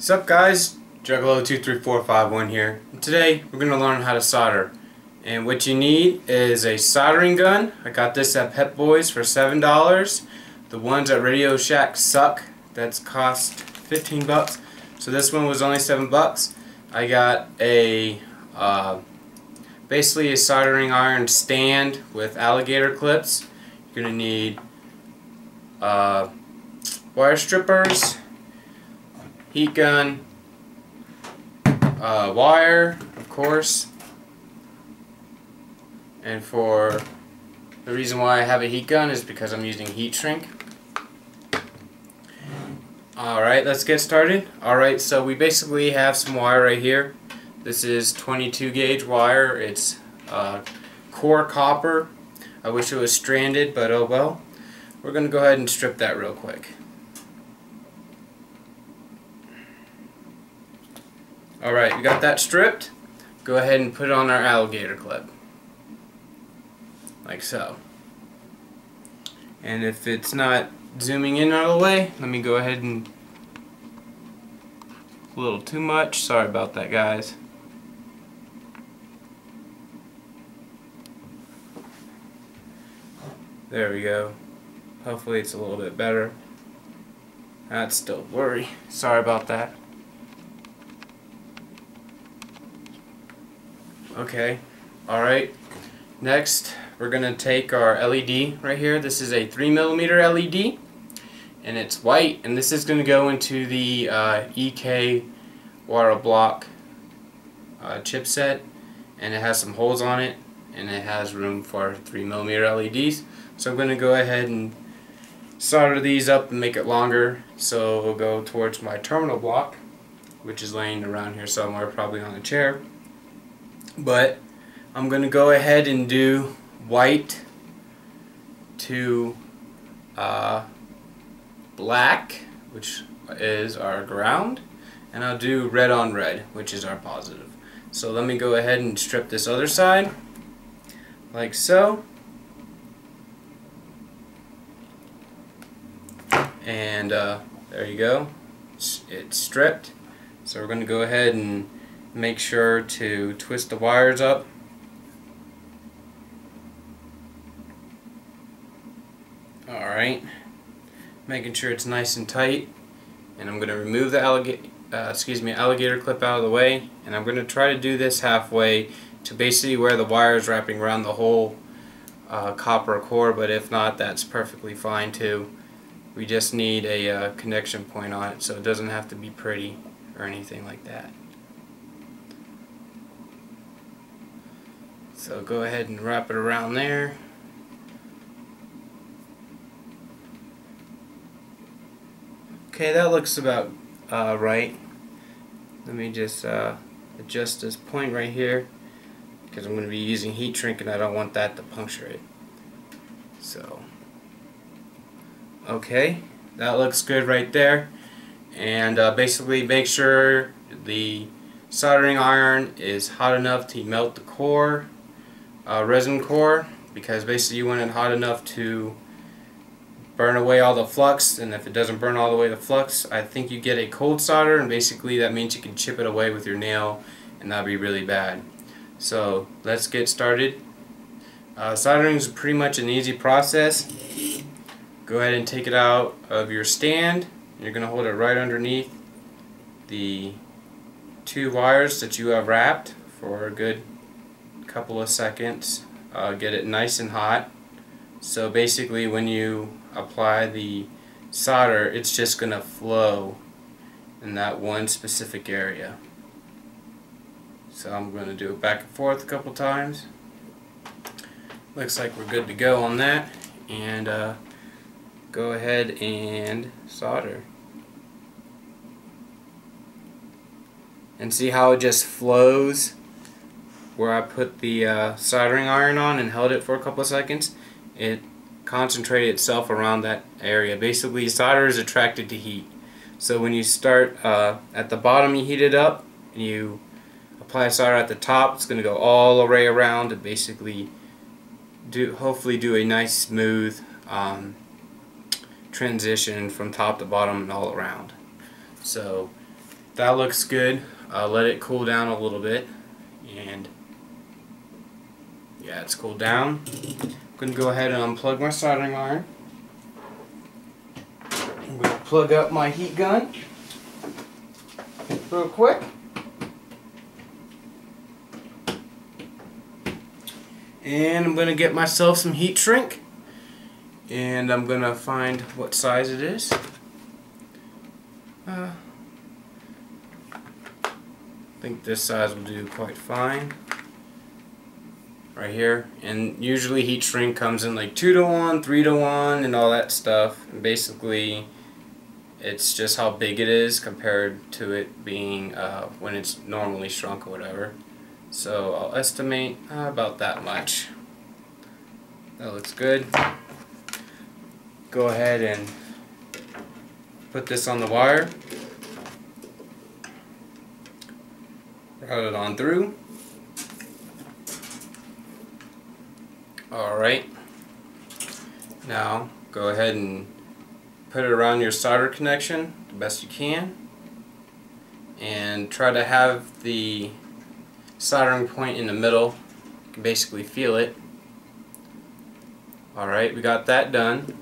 Sup guys, Juggalo23451 here. And today we're going to learn how to solder. And what you need is a soldering gun. I got this at Pep Boys for $7. The ones at Radio Shack suck. That's cost 15 bucks. So this one was only 7 bucks. I got a basically a soldering iron stand with alligator clips. You're going to need wire strippers, heat gun, wire, of course, and for the reason why I have a heat gun is because I'm using heat shrink. Alright, let's get started. Alright, so we basically have some wire right here. This is 22 gauge wire. It's core copper. I wish it was stranded, but oh well. We're going to go ahead and strip that real quick. Alright, we got that stripped. Go ahead and put it on our alligator clip. Like so. And if it's not zooming in out of the way, let me go ahead and... a little too much. Sorry about that, guys. There we go. Hopefully it's a little bit better. That's still blurry. Sorry about that. Okay, alright. Next, we're going to take our LED right here. This is a 3mm LED, and it's white, and this is going to go into the EK water block chipset, and it has some holes on it, and it has room for 3mm LEDs. So I'm going to go ahead and solder these up and make it longer, so it'll go towards my terminal block, which is laying around here somewhere, probably on a chair. But I'm going to go ahead and do white to black, which is our ground, and I'll do red on red, which is our positive. So let me go ahead and strip this other side, like so. And there you go, it's stripped. So we're going to go ahead and make sure to twist the wires up. Alright, making sure it's nice and tight, and I'm going to remove the alligator clip out of the way, and I'm going to try to do this halfway to basically where the wire is wrapping around the whole copper core, but if not, that's perfectly fine too. We just need a connection point on it, so it doesn't have to be pretty or anything like that. So go ahead and wrap it around there. Okay, that looks about right. Let me just adjust this point right here, because I'm going to be using heat shrink and I don't want that to puncture it. So, okay, that looks good right there. And basically make sure the soldering iron is hot enough to melt the core, resin core, because basically you want it hot enough to burn away all the flux, and if it doesn't burn all the way the flux, I think you get a cold solder, and basically that means you can chip it away with your nail, and that'd be really bad. So let's get started. Soldering is pretty much an easy process. Go ahead and take it out of your stand. You're going to hold it right underneath the two wires that you have wrapped for a good couple of seconds. Get it nice and hot. So basically when you apply the solder, it's just going to flow in that one specific area. So I'm going to do it back and forth a couple times. Looks like we're good to go on that, and go ahead and solder. And see how it just flows where I put the soldering iron on and held it for a couple of seconds. It concentrated itself around that area. Basically, solder is attracted to heat. So when you start at the bottom, you heat it up, and you apply solder at the top, it's going to go all the way around and basically hopefully do a nice smooth transition from top to bottom and all around. So that looks good. Let it cool down a little bit, and yeah, it's cooled down. I'm going to go ahead and unplug my soldering iron. I'm going to plug up my heat gun real quick. And I'm going to get myself some heat shrink, and I'm going to find what size it is. I think this size will do quite fine. Right here. And usually heat shrink comes in like 2-to-1, 3-to-1, and all that stuff. And basically it's just how big it is compared to it being when it's normally shrunk or whatever. So I'll estimate about that much. That looks good. Go ahead and put this on the wire. Route it on through. Alright. Now go ahead and put it around your solder connection the best you can. And try to have the soldering point in the middle. You can basically feel it. Alright, we got that done.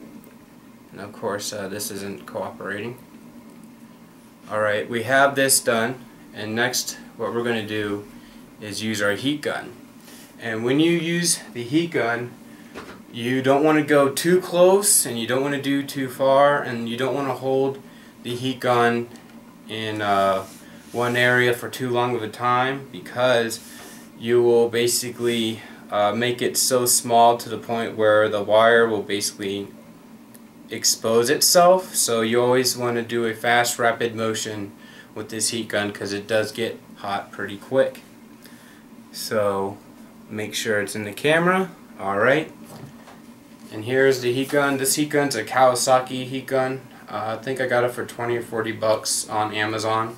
And of course this isn't cooperating. Alright, we have this done, and next what we're going to do is use our heat gun. And when you use the heat gun, you don't want to go too close and you don't want to do too far, and you don't want to hold the heat gun in one area for too long of a time, because you will basically make it so small to the point where the wire will basically expose itself. So you always want to do a fast, rapid motion with this heat gun, because it does get hot pretty quick. So make sure it's in the camera. Alright, and here's the heat gun. This heat gun's a Kawasaki heat gun. I think I got it for 20 or 40 bucks on Amazon.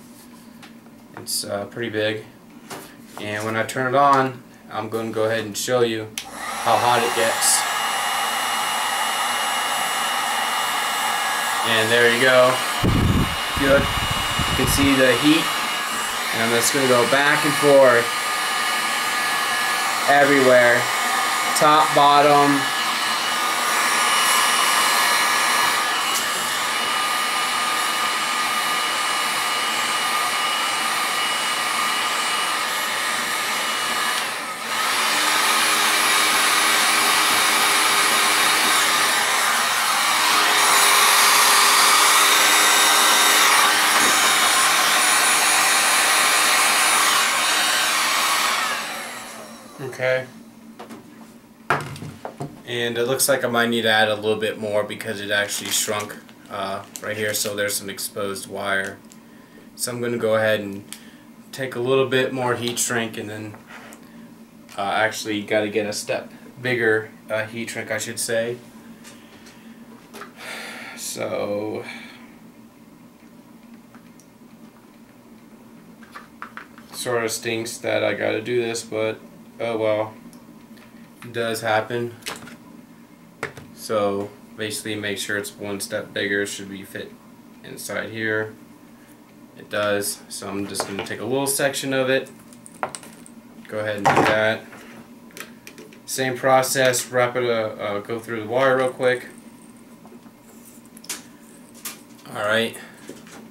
It's pretty big, and when I turn it on, I'm going to go ahead and show you how hot it gets. And there you go. Good. You can see the heat, and I'm just going to go back and forth everywhere, top, bottom. Okay, and it looks like I might need to add a little bit more because it actually shrunk right here, so there's some exposed wire. So I'm going to go ahead and take a little bit more heat shrink, and then actually got to get a step bigger heat shrink, I should say. So sort of stinks that I got to do this, but oh well, it does happen. So basically make sure it's one step bigger. It should be fit inside here. It does. So I'm just going to take a little section of it. Go ahead and do that. Same process. Wrap it. Go through the wire real quick. Alright.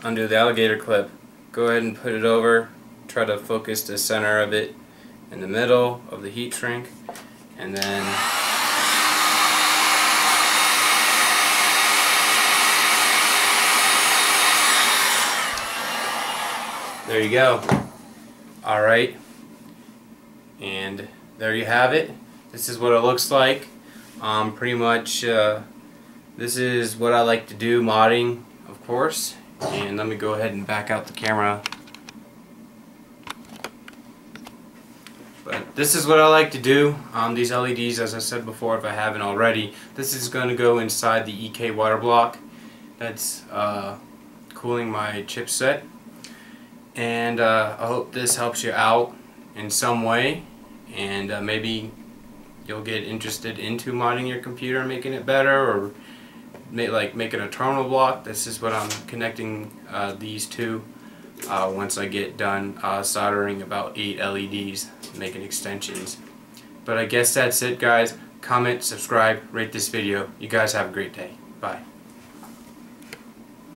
Undo the alligator clip. Go ahead and put it over. Try to focus the center of it in the middle of the heat shrink, and then there you go. Alright, and there you have it. This is what it looks like. Pretty much this is what I like to do modding, of course. And let me go ahead and back out the camera. But this is what I like to do. These LEDs, as I said before, if I haven't already, this is going to go inside the EK water block that's cooling my chipset. And I hope this helps you out in some way, and maybe you'll get interested into modding your computer, making it better, or making a terminal block. This is what I'm connecting these two. once I get done soldering about 8 LEDs, making extensions. But I guess that's it, guys. Comment, subscribe, rate this video. You guys have a great day. Bye.